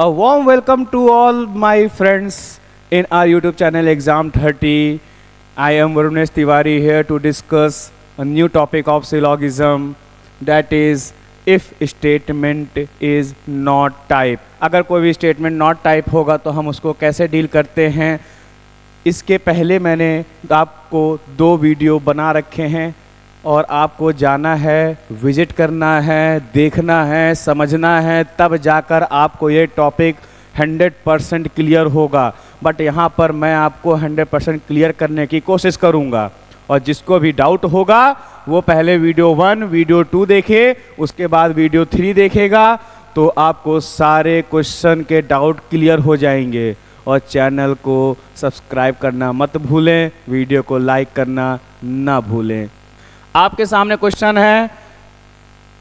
A warm welcome to all my friends in our YouTube channel Exam 30. I am Varunesh Tiwari here to discuss a new topic of syllogism, that is if statement is not type. अगर कोई भी statement not type होगा तो हम उसको कैसे deal करते हैं, इसके पहले मैंने आपको 2 वीडियो बना रखे हैं और आपको जाना है, विजिट करना है, देखना है, समझना है, तब जाकर आपको ये टॉपिक 100% क्लियर होगा। बट यहाँ पर मैं आपको 100% क्लियर करने की कोशिश करूँगा और जिसको भी डाउट होगा वो पहले वीडियो 1, वीडियो 2 देखे, उसके बाद वीडियो 3 देखेगा तो आपको सारे क्वेश्चन के डाउट क्लियर हो जाएंगे। और चैनल को सब्सक्राइब करना मत भूलें, वीडियो को लाइक करना ना भूलें। आपके सामने क्वेश्चन है,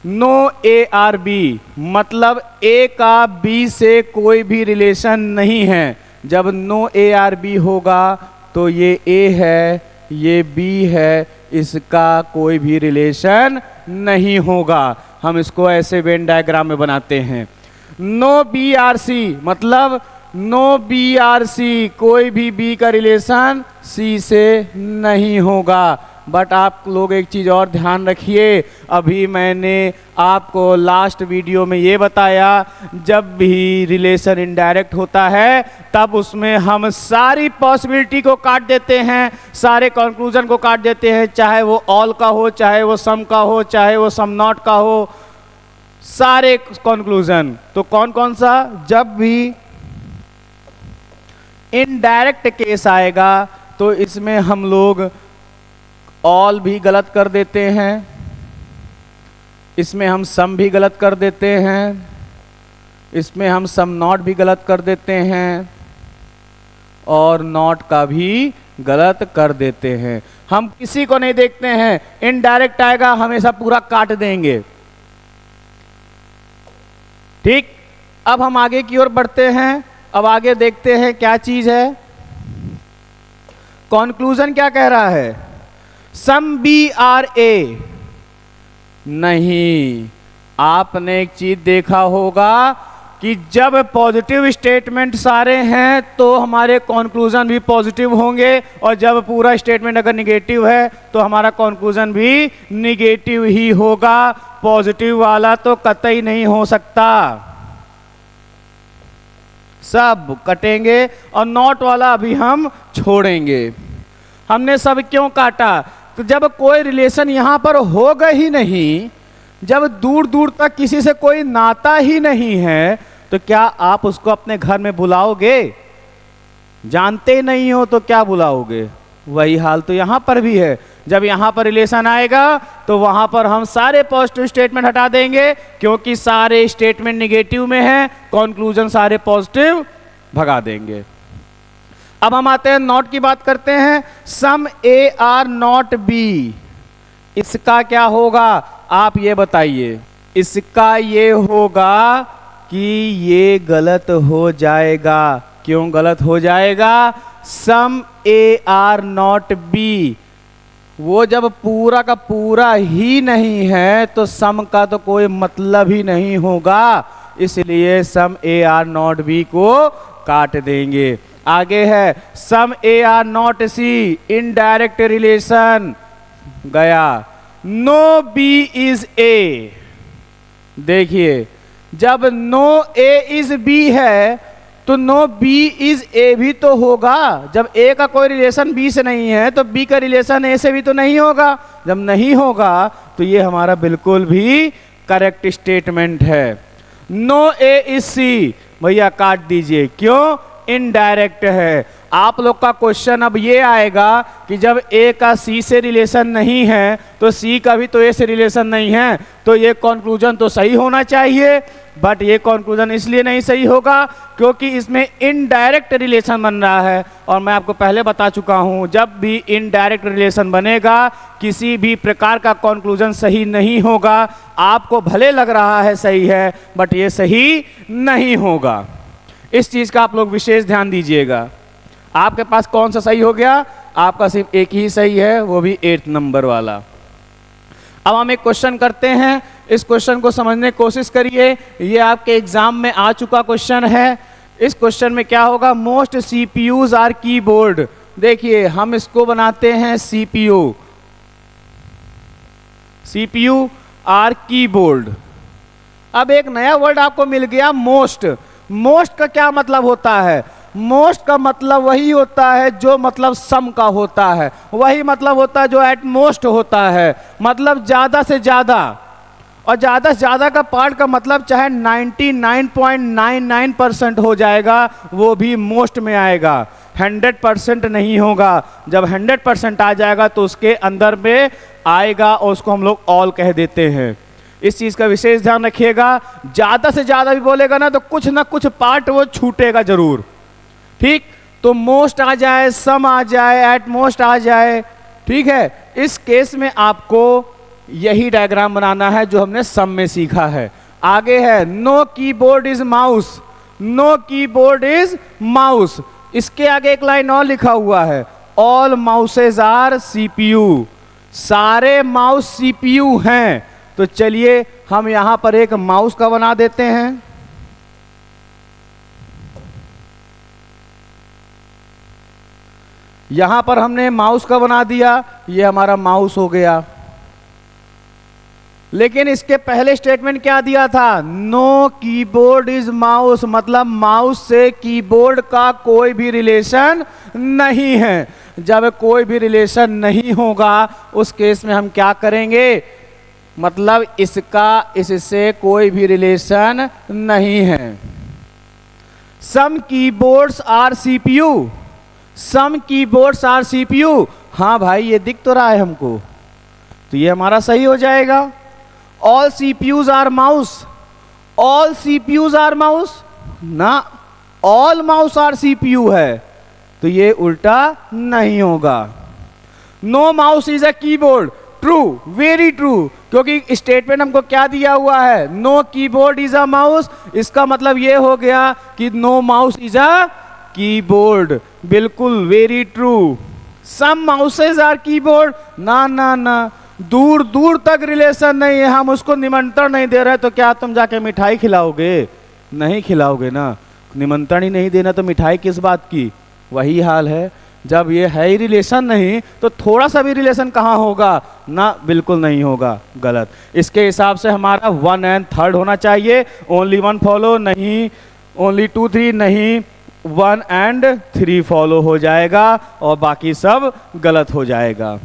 नो ए आर बी, मतलब ए का बी से कोई भी रिलेशन नहीं है। जब नो ए आर बी होगा तो ये ए है, ये बी है, इसका कोई भी रिलेशन नहीं होगा। हम इसको ऐसे वेन डायग्राम में बनाते हैं। नो बी आर सी, मतलब नो बी आर सी, कोई भी बी का रिलेशन सी से नहीं होगा। बट आप लोग एक चीज़ और ध्यान रखिए, अभी मैंने आपको लास्ट वीडियो में ये बताया, जब भी रिलेशन इनडायरेक्ट होता है तब उसमें हम सारी पॉसिबिलिटी को काट देते हैं, सारे कंक्लूजन को काट देते हैं, चाहे वो ऑल का हो, चाहे वो सम का हो, चाहे वो सम नॉट का हो, सारे कंक्लूजन। तो कौन कौन सा? जब भी इनडायरेक्ट केस आएगा तो इसमें हम लोग ऑल भी गलत कर देते हैं, इसमें हम सम भी गलत कर देते हैं, इसमें हम सम नॉट भी गलत कर देते हैं और नॉट का भी गलत कर देते हैं। हम किसी को नहीं देखते हैं, इनडायरेक्ट आएगा हमेशा पूरा काट देंगे। ठीक, अब हम आगे की ओर बढ़ते हैं। अब आगे देखते हैं क्या चीज है। कॉन्क्लूजन क्या कह रहा है? सम बी आर ए। नहीं, आपने एक चीज देखा होगा कि जब पॉजिटिव स्टेटमेंट सारे हैं तो हमारे कॉन्क्लूजन भी पॉजिटिव होंगे, और जब पूरा स्टेटमेंट अगर निगेटिव है तो हमारा कॉन्क्लूजन भी निगेटिव ही होगा। पॉजिटिव वाला तो कतई नहीं हो सकता, सब कटेंगे, और नॉट वाला अभी हम छोड़ेंगे। हमने सब क्यों काटा? तो जब कोई रिलेशन यहां पर होगा ही नहीं, जब दूर दूर तक किसी से कोई नाता ही नहीं है, तो क्या आप उसको अपने घर में बुलाओगे? जानते नहीं हो तो क्या बुलाओगे? वही हाल तो यहां पर भी है। जब यहां पर रिलेशन आएगा तो वहां पर हम सारे पॉजिटिव स्टेटमेंट हटा देंगे, क्योंकि सारे स्टेटमेंट निगेटिव में है, कंक्लूजन सारे पॉजिटिव भगा देंगे। अब हम आते हैं नॉट की बात करते हैं। सम ए आर नॉट बी, इसका क्या होगा आप ये बताइए? इसका ये होगा कि ये गलत हो जाएगा। क्यों गलत हो जाएगा? सम ए आर नॉट बी, वो जब पूरा का पूरा ही नहीं है तो सम का तो कोई मतलब ही नहीं होगा, इसलिए some A are not B को काट देंगे। आगे है some A are not C, indirect relation गया। नो बी इज ए, देखिए जब नो ए इज बी है तो नो बी इज ए भी तो होगा। जब ए का कोई रिलेशन बी से नहीं है तो बी का रिलेशन ए से भी तो नहीं होगा। जब नहीं होगा तो ये हमारा बिल्कुल भी करेक्ट स्टेटमेंट है। नो ए इज सी, भैया काट दीजिए, क्यों? इनडायरेक्ट है। आप लोग का क्वेश्चन अब ये आएगा कि जब ए का सी से रिलेशन नहीं है तो सी का भी तो ए से रिलेशन नहीं है, तो ये कंक्लूजन तो सही होना चाहिए। बट ये कंक्लूजन इसलिए नहीं सही होगा क्योंकि इसमें इनडायरेक्ट रिलेशन बन रहा है, और मैं आपको पहले बता चुका हूं, जब भी इनडायरेक्ट रिलेशन बनेगा किसी भी प्रकार का कंक्लूजन सही नहीं होगा। आपको भले लग रहा है सही है, बट ये सही नहीं होगा। इस चीज का आप लोग विशेष ध्यान दीजिएगा। आपके पास कौन सा सही हो गया? आपका सिर्फ एक ही सही है, वो भी 8th नंबर वाला। अब हम एक क्वेश्चन करते हैं, इस क्वेश्चन को समझने की कोशिश करिए। ये आपके एग्जाम में आ चुका क्वेश्चन है। इस क्वेश्चन में क्या होगा, मोस्ट सीपीयूज आर कीबोर्ड। देखिए हम इसको बनाते हैं सीपीयू, सीपीयू आर कीबोर्ड। अब एक नया वर्ड आपको मिल गया, मोस्ट। मोस्ट का क्या मतलब होता है? मोस्ट का मतलब वही होता है जो मतलब सम का होता है, वही मतलब होता है जो एट मोस्ट होता है, मतलब ज्यादा से ज्यादा। और ज्यादा से ज्यादा का पार्ट का मतलब चाहे 99.99% हो जाएगा, वो भी मोस्ट में आएगा, 100% नहीं होगा। जब 100% आ जाएगा तो उसके अंदर में आएगा और उसको हम लोग ऑल कह देते हैं। इस चीज का विशेष ध्यान रखिएगा। ज्यादा से ज्यादा भी बोलेगा ना तो कुछ ना कुछ पार्ट वो छूटेगा जरूर, ठीक? तो मोस्ट आ जाए, सम आ जाए, एट मोस्ट आ जाए, ठीक है। इस केस में आपको यही डायग्राम बनाना है जो हमने सम में सीखा है। आगे है no keyboard is mouse, no keyboard is mouse. इसके आगे एक लाइन और लिखा हुआ है, ऑल माउसेज आर सीपीयू, सारे माउस सीपीयू हैं। तो चलिए हम यहां पर एक माउस का बना देते हैं। यहां पर हमने माउस का बना दिया, ये हमारा माउस हो गया। लेकिन इसके पहले स्टेटमेंट क्या दिया था, नो कीबोर्ड इज माउस, मतलब माउस से कीबोर्ड का कोई भी रिलेशन नहीं है। जब कोई भी रिलेशन नहीं होगा उस केस में हम क्या करेंगे, मतलब इसका इससे कोई भी रिलेशन नहीं है। Some keyboards are CPU, some keyboards are CPU. हाँ भाई ये दिख तो रहा है हमको, तो ये हमारा सही हो जाएगा। All CPUs are mouse, all CPUs are mouse ना, ऑल माउस आर सीपीयू है, तो ये उल्टा नहीं होगा। No mouse is a keyboard, true, very true, क्योंकि स्टेटमेंट हमको क्या दिया हुआ है, no keyboard is a mouse. इसका मतलब ये हो गया कि no mouse is a keyboard, बिल्कुल very true. Some mouses are keyboard, ना ना ना, दूर दूर तक रिलेशन नहीं है। हम उसको निमंत्रण नहीं दे रहे तो क्या तुम जाके मिठाई खिलाओगे? नहीं खिलाओगे ना, निमंत्रण ही नहीं देना तो मिठाई किस बात की? वही हाल है, जब ये है ही रिलेशन नहीं तो थोड़ा सा भी रिलेशन कहाँ होगा ना, बिल्कुल नहीं होगा, गलत। इसके हिसाब से हमारा 1 and 3rd होना चाहिए, ओनली 1 फॉलो नहीं, ओनली 2 3 नहीं, 1 and 3 फॉलो हो जाएगा और बाकी सब गलत हो जाएगा।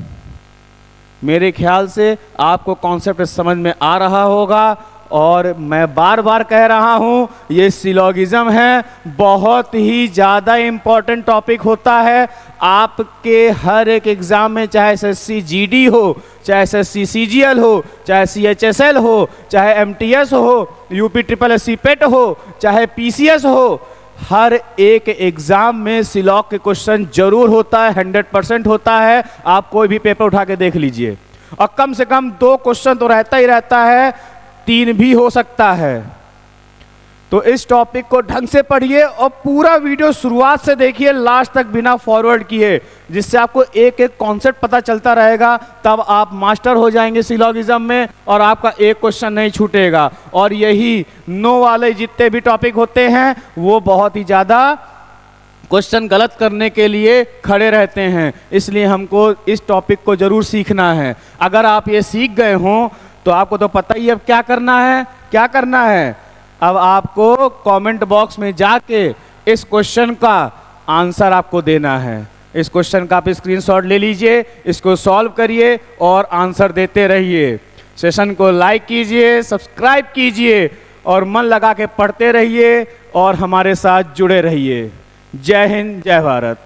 मेरे ख्याल से आपको कॉन्सेप्ट समझ में आ रहा होगा और मैं बार बार कह रहा हूँ ये सिलोगिज्म है, बहुत ही ज़्यादा इम्पॉर्टेंट टॉपिक होता है आपके हर एक एग्ज़ाम में, चाहे एसएससी जीडी हो, चाहे एसएससी सीजीएल हो, चाहे सीएचएसएल हो, चाहे एमटीएस हो, यूपी ट्रिपल एस पेट हो, चाहे पीसीएस हो, हर एक एग्जाम में सिलॉग के क्वेश्चन जरूर होता है, 100% होता है। आप कोई भी पेपर उठा के देख लीजिए और कम से कम 2 क्वेश्चन तो रहता ही रहता है, 3 भी हो सकता है। तो इस टॉपिक को ढंग से पढ़िए और पूरा वीडियो शुरुआत से देखिए लास्ट तक बिना फॉरवर्ड किए, जिससे आपको एक एक कॉन्सेप्ट पता चलता रहेगा। तब आप मास्टर हो जाएंगे सिलॉगिज्म में और आपका एक क्वेश्चन नहीं छूटेगा। और यही नो वाले जितने भी टॉपिक होते हैं वो बहुत ही ज़्यादा क्वेश्चन गलत करने के लिए खड़े रहते हैं, इसलिए हमको इस टॉपिक को जरूर सीखना है। अगर आप ये सीख गए हों तो आपको तो पता ही अब क्या करना है, क्या करना है। अब आपको कमेंट बॉक्स में जाके इस क्वेश्चन का आंसर आपको देना है। इस क्वेश्चन का आप स्क्रीनशॉट ले लीजिए, इसको सॉल्व करिए और आंसर देते रहिए। सेशन को लाइक कीजिए, सब्सक्राइब कीजिए और मन लगा के पढ़ते रहिए और हमारे साथ जुड़े रहिए। जय हिंद, जय भारत।